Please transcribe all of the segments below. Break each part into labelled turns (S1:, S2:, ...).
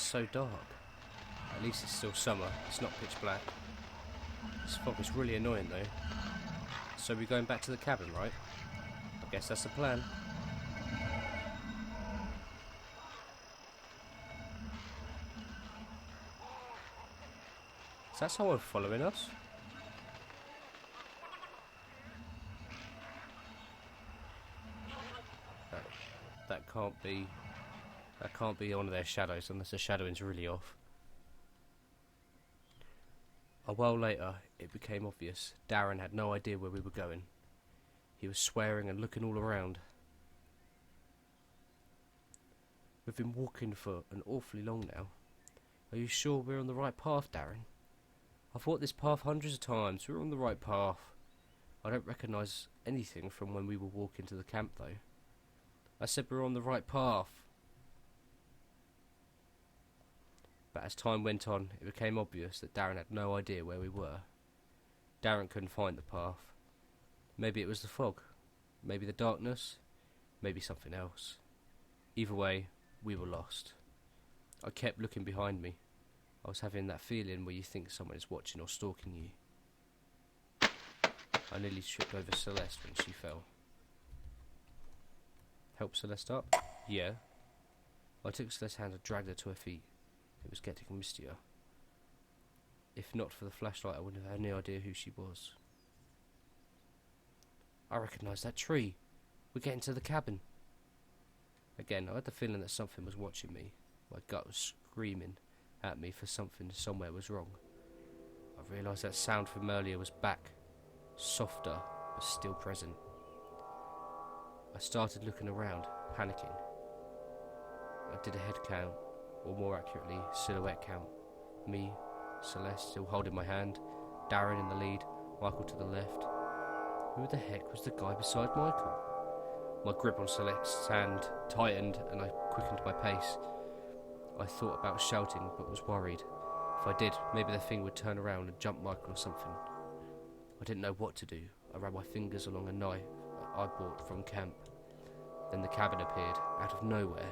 S1: so dark. At least it's still summer, it's not pitch black. This fog is really annoying though. So we're going back to the cabin, right? I guess that's the plan. Is that someone following us? That can't be one of their shadows unless the shadowing's really off. A while later, it became obvious Darren had no idea where we were going. He was swearing and looking all around. We've been walking for an awfully long now. Are you sure we're on the right path, Darren? I've walked this path hundreds of times. We're on the right path. I don't recognise anything from when we were walking to the camp, though. I said we're on the right path. But as time went on, it became obvious that Darren had no idea where we were. Darren couldn't find the path. Maybe it was the fog. Maybe the darkness. Maybe something else. Either way, we were lost. I kept looking behind me. I was having that feeling where you think someone is watching or stalking you. I nearly tripped over Celeste when she fell. Help Celeste up? Yeah. I took Celeste's hand and dragged her to her feet. It was getting mistier. If not for the flashlight, I wouldn't have had any idea who she was. I recognise that tree. We're getting to the cabin. Again, I had the feeling that something was watching me. My gut was screaming at me for something somewhere was wrong. I realised that sound from earlier was back. Softer, but still present. I started looking around, panicking. I did a head count, or more accurately, silhouette count. Me, Celeste still holding my hand, Darren in the lead, Michael to the left. Who the heck was the guy beside Michael? My grip on Celeste's hand tightened and I quickened my pace. I thought about shouting but was worried. If I did, maybe the thing would turn around and jump Michael or something. I didn't know what to do. I ran my fingers along a knife I bought from camp. Then the cabin appeared, out of nowhere.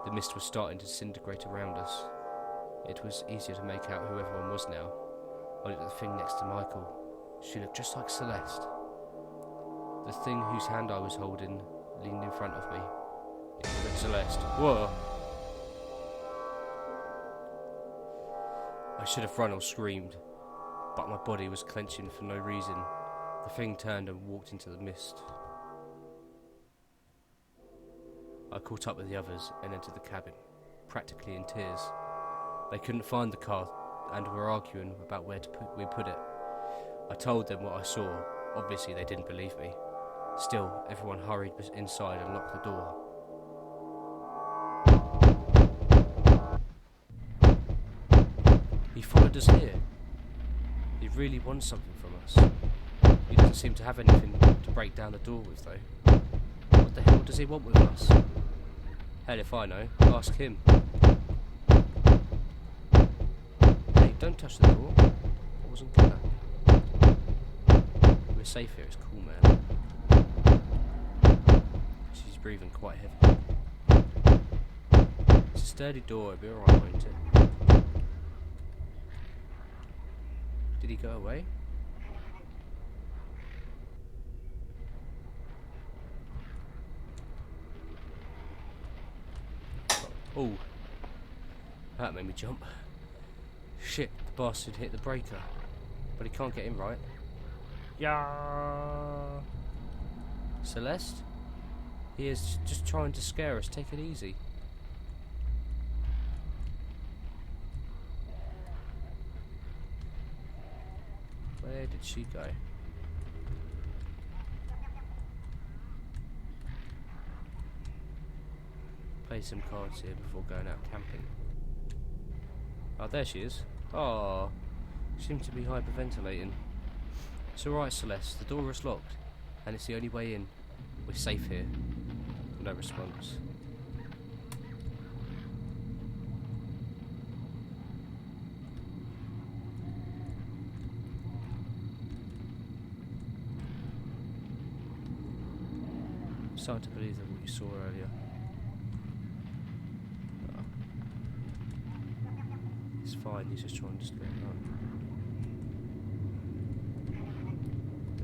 S1: The mist was starting to disintegrate around us. It was easier to make out who everyone was now. I looked at the thing next to Michael. She looked just like Celeste. The thing whose hand I was holding leaned in front of me. It was Celeste. Whoa! I should have run or screamed, but my body was clenching for no reason. The thing turned and walked into the mist. I caught up with the others and entered the cabin, practically in tears. They couldn't find the car and were arguing about where we put it. I told them what I saw. Obviously they didn't believe me. Still, everyone hurried inside and locked the door. He followed us here. He really wants something from us. He doesn't seem to have anything to break down the door with, though. What the hell does he want with us? Hell if I know. Ask him. Hey, don't touch the door. I wasn't gonna. We're safe here, it's cool, man. She's breathing quite heavily. It's a sturdy door, it'll be alright, won't it? Did he go away? Oh, that made me jump. Shit, the bastard hit the breaker. But he can't get in right. Yeah. Celeste? He is just trying to scare us. Take it easy. Where did she go? Play some cards here before going out camping. Oh, there she is. Oh, seems to be hyperventilating. It's alright, Celeste. The door is locked, and it's the only way in. We're safe here. No response. I'm starting to believe that what you saw earlier. fine, he's just trying to just let it run.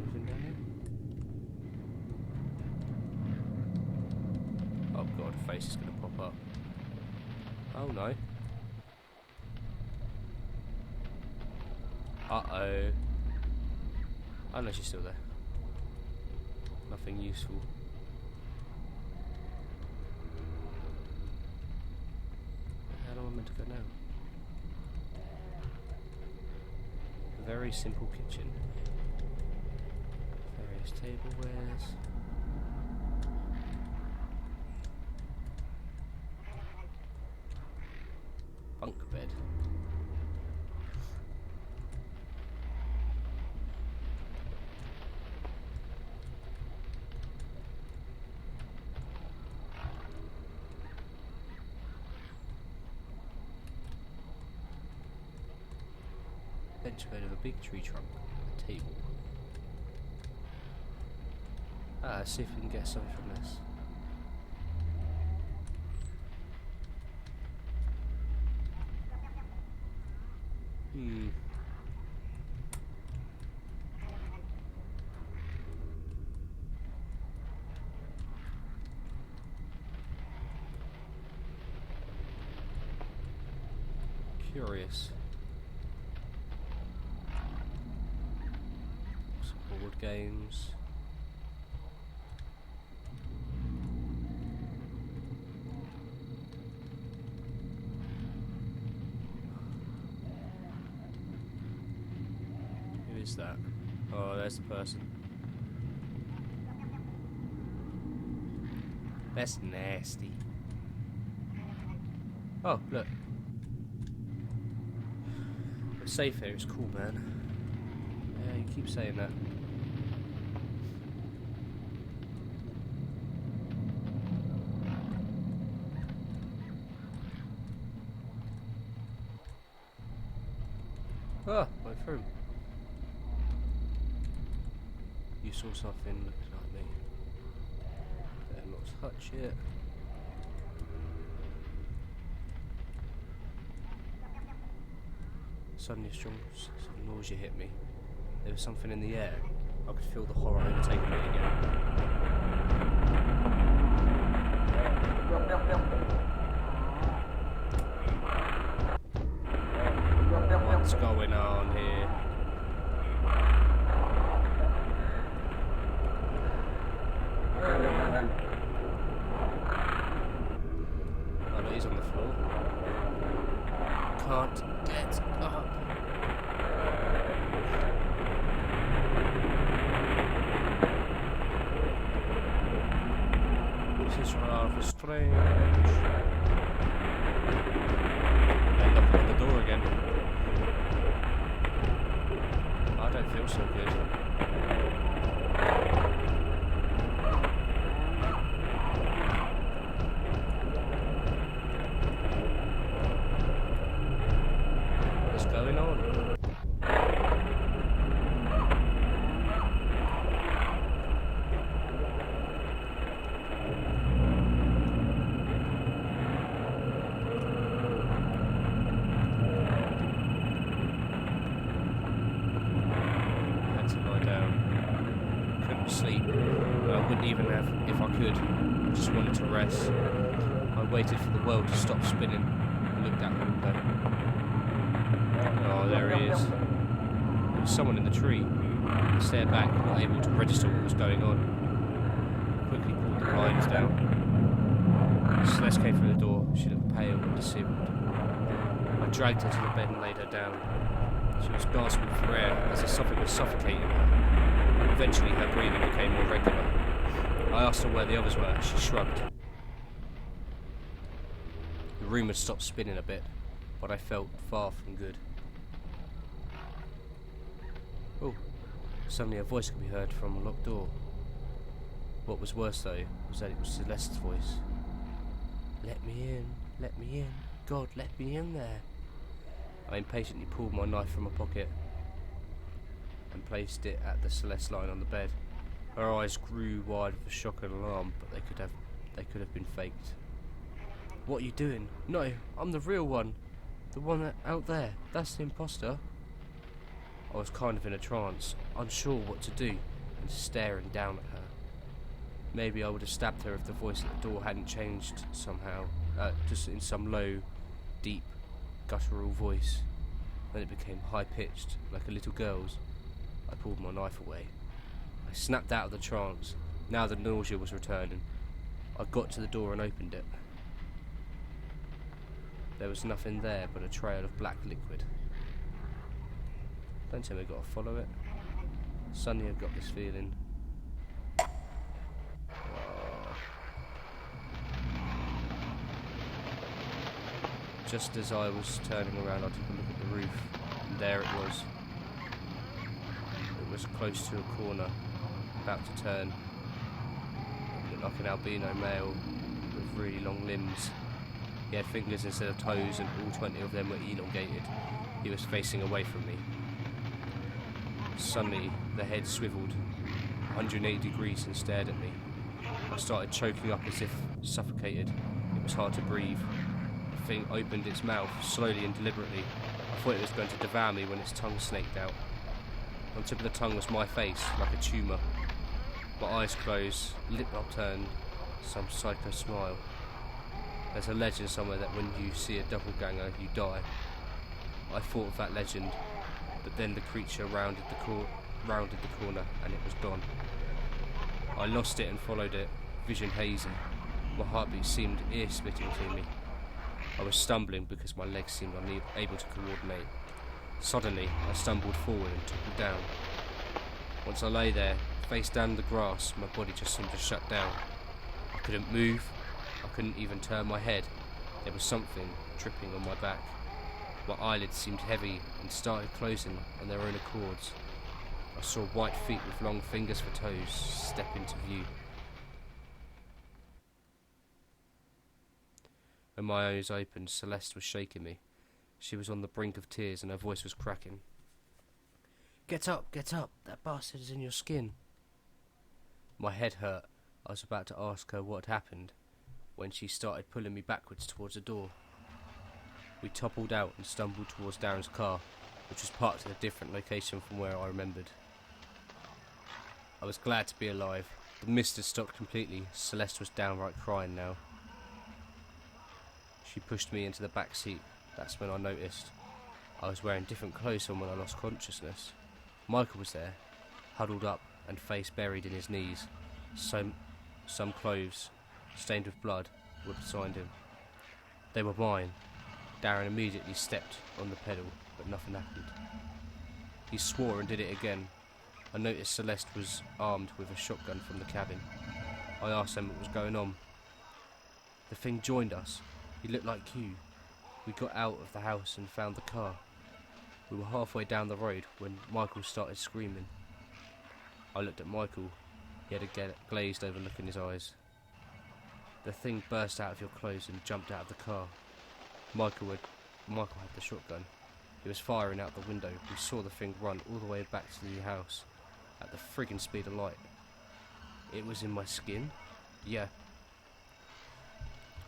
S1: Anything down here? Oh god, a face is going to pop up. Oh no. Uh-oh. Oh no, she's still there. Nothing useful. How am I meant to go now? A very simple kitchen. Various tablewares. Bunk bed. Bench made of a big tree trunk, a table. Let's see if we can get something from this. Curious. Some board games. Who is that? Oh, there's the person. That's nasty. Oh, look. The safe here is cool, man. Yeah, you keep saying that. Ah, went through. You saw something looking like me. Better not touch it. Suddenly some nausea hit me. There was something in the air. I could feel the horror overtaking me again. What's going on here? Oh no, he's on the floor. Can't get up. This is rather strange. End up on the door again. I don't feel so good. What's going on? Sleep. I wouldn't even have if I could. I just wanted to rest. I waited for the world to stop spinning and looked out the window. Oh, there he is. There was someone in the tree. I stared back, not able to register what was going on. I quickly pulled the blinds down. Celeste came through the door. She looked pale and disabled. I dragged her to the bed and laid her down. She was gasping for air as if something was suffocating her. Eventually her breathing became more regular. I asked her where the others were. She shrugged. The room had stopped spinning a bit, but I felt far from good. Oh, suddenly a voice could be heard from a locked door. What was worse though, was that it was Celeste's voice. Let me in, let me in. God, let me in there. I impatiently pulled my knife from my pocket and placed it at the Celeste lying on the bed. Her eyes grew wide with shock and alarm, but they could have been faked. What are you doing? No, I'm the real one. The one out there, that's the imposter. I was kind of in a trance, unsure what to do, and staring down at her. Maybe I would have stabbed her if the voice at the door hadn't changed somehow, just in some low, deep, guttural voice. Then it became high-pitched, like a little girl's. I pulled my knife away. I snapped out of the trance. Now the nausea was returning. I got to the door and opened it. There was nothing there but a trail of black liquid. Don't tell me I've got to follow it. Suddenly I've got this feeling. Just as I was turning around, I took a look at the roof, and there it was. It was close to a corner, about to turn. It looked like an albino male with really long limbs. He had fingers instead of toes, and all 20 of them were elongated. He was facing away from me. Suddenly, the head swiveled 180 degrees and stared at me. I started choking up as if suffocated. It was hard to breathe. The thing opened its mouth, slowly and deliberately. I thought it was going to devour me when its tongue snaked out. On tip of the tongue was my face, like a tumour. My eyes closed, lip upturned, some psycho smile. There's a legend somewhere that when you see a doppelganger, you die. I thought of that legend, but then the creature rounded the corner and it was gone. I lost it and followed it, vision hazy. My heartbeat seemed ear-splitting to me. I was stumbling because my legs seemed unable to coordinate. Suddenly, I stumbled forward and toppled down. Once I lay there, face down in the grass, my body just seemed to shut down. I couldn't move. I couldn't even turn my head. There was something dripping on my back. My eyelids seemed heavy and started closing on their own accords. I saw white feet with long fingers for toes step into view. When my eyes opened, Celeste was shaking me. She was on the brink of tears and her voice was cracking. Get up, that bastard is in your skin. My head hurt. I was about to ask her what had happened when she started pulling me backwards towards the door. We toppled out and stumbled towards Darren's car, which was parked at a different location from where I remembered. I was glad to be alive. The mist had stopped completely. Celeste was downright crying now. She pushed me into the back seat. That's when I noticed I was wearing different clothes from when I lost consciousness. Michael was there, huddled up and face buried in his knees. Some clothes, stained with blood, were beside him. They were mine. Darren immediately stepped on the pedal, but nothing happened. He swore and did it again. I noticed Celeste was armed with a shotgun from the cabin. I asked him what was going on. The thing joined us. He looked like you. We got out of the house and found the car. We were halfway down the road when Michael started screaming. I looked at Michael. He had a glazed over look in his eyes. The thing burst out of your clothes and jumped out of the car. Michael had the shotgun. He was firing out the window. We saw the thing run all the way back to the house at the friggin' speed of light. It was in my skin? Yeah.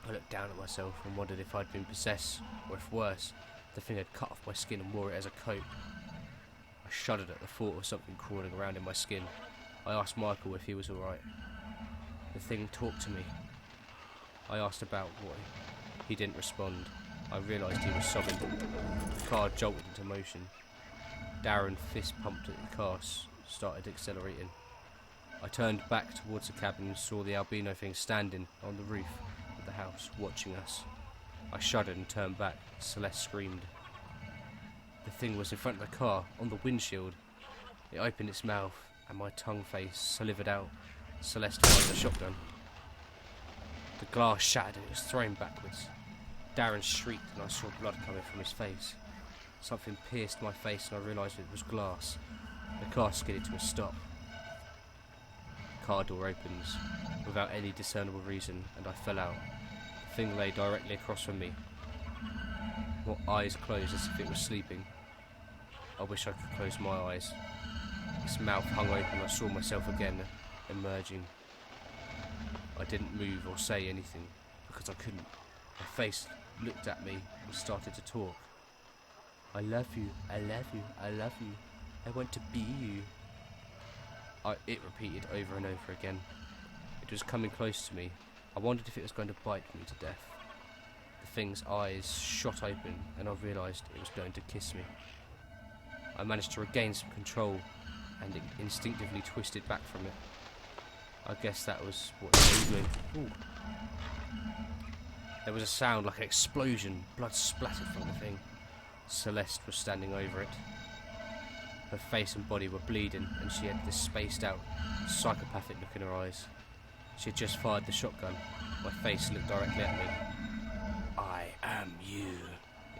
S1: I looked down at myself and wondered if I'd been possessed, or if worse, the thing had cut off my skin and wore it as a coat. I shuddered at the thought of something crawling around in my skin. I asked Michael if he was alright. The thing talked to me. I asked about what. He didn't respond. I realised he was sobbing. The car jolted into motion. Darren fist pumped at the car, started accelerating. I turned back towards the cabin and saw the albino thing standing on the roof of the house, watching us. I shuddered and turned back. Celeste screamed. The thing was in front of the car, on the windshield. It opened its mouth, and my tongue face salivated out. Celeste fired the shotgun. The glass shattered and it was thrown backwards. Darren shrieked and I saw blood coming from his face. Something pierced my face and I realised it was glass. The car skidded to a stop. The car door opens without any discernible reason and I fell out. The thing lay directly across from me. My eyes closed as if it was sleeping. I wish I could close my eyes. Its mouth hung open. I saw myself again, emerging. I didn't move or say anything because I couldn't. My face looked at me and started to talk. I love you, I love you, I love you. I want to be you. It repeated over and over again. It was coming close to me. I wondered if it was going to bite me to death. The thing's eyes shot open and I realised it was going to kiss me. I managed to regain some control and instinctively twisted back from it. I guess that was what it was doing. Ooh. There was a sound like an explosion. Blood splattered from the thing. Celeste was standing over it. Her face and body were bleeding and she had this spaced out, psychopathic look in her eyes. She had just fired the shotgun. My face looked directly at me. I am you,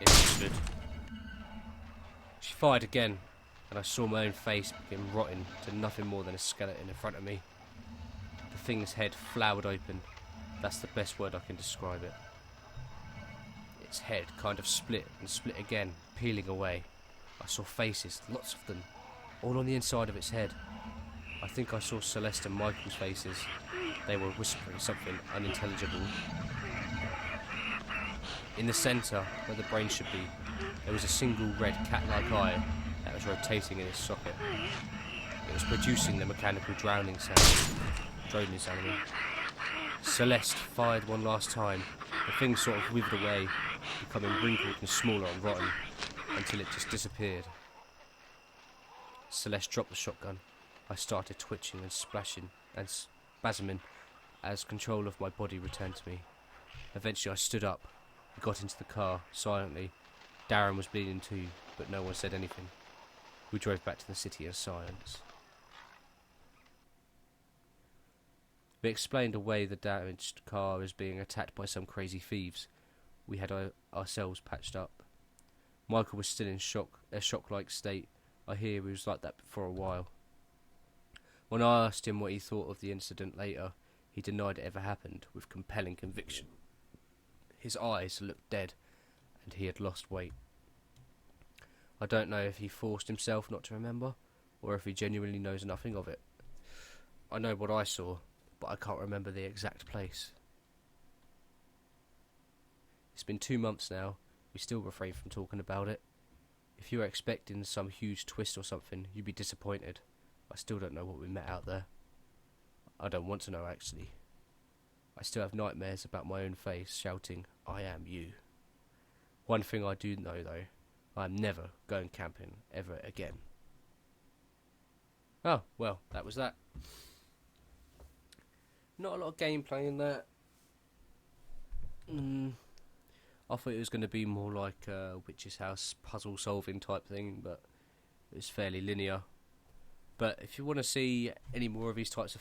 S1: it whispered. She fired again, and I saw my own face begin rotting to nothing more than a skeleton in front of me. The thing's head flowered open. That's the best word I can describe it. Its head kind of split and split again, peeling away. I saw faces, lots of them, all on the inside of its head. I think I saw Celeste and Michael's faces. They were whispering something unintelligible. In the centre, where the brain should be, there was a single red cat-like eye that was rotating in its socket. It was producing the mechanical droning sound. Celeste fired one last time. The thing sort of withered away, becoming wrinkled and smaller and rotten, until it just disappeared. Celeste dropped the shotgun. I started twitching and splashing and spasming as control of my body returned to me. Eventually I stood up. We got into the car, silently. Darren was bleeding too, but no one said anything. We drove back to the city in silence. We explained away the damaged car as being attacked by some crazy thieves. We had ourselves patched up. Michael was still in a shock-like state. I hear he was like that for a while. When I asked him what he thought of the incident later, he denied it ever happened with compelling conviction. His eyes looked dead, and he had lost weight. I don't know if he forced himself not to remember, or if he genuinely knows nothing of it. I know what I saw, but I can't remember the exact place. It's been 2 months now. We still refrain from talking about it. If you were expecting some huge twist or something, you'd be disappointed. I still don't know what we met out there. I don't want to know, actually. I still have nightmares about my own face shouting, I am you. One thing I do know, though, I am never going camping ever again. Oh, well, that was that. Not a lot of gameplay in that. I thought it was going to be more like a Witch's House puzzle solving type thing, but it was fairly linear. But if you want to see any more of these types of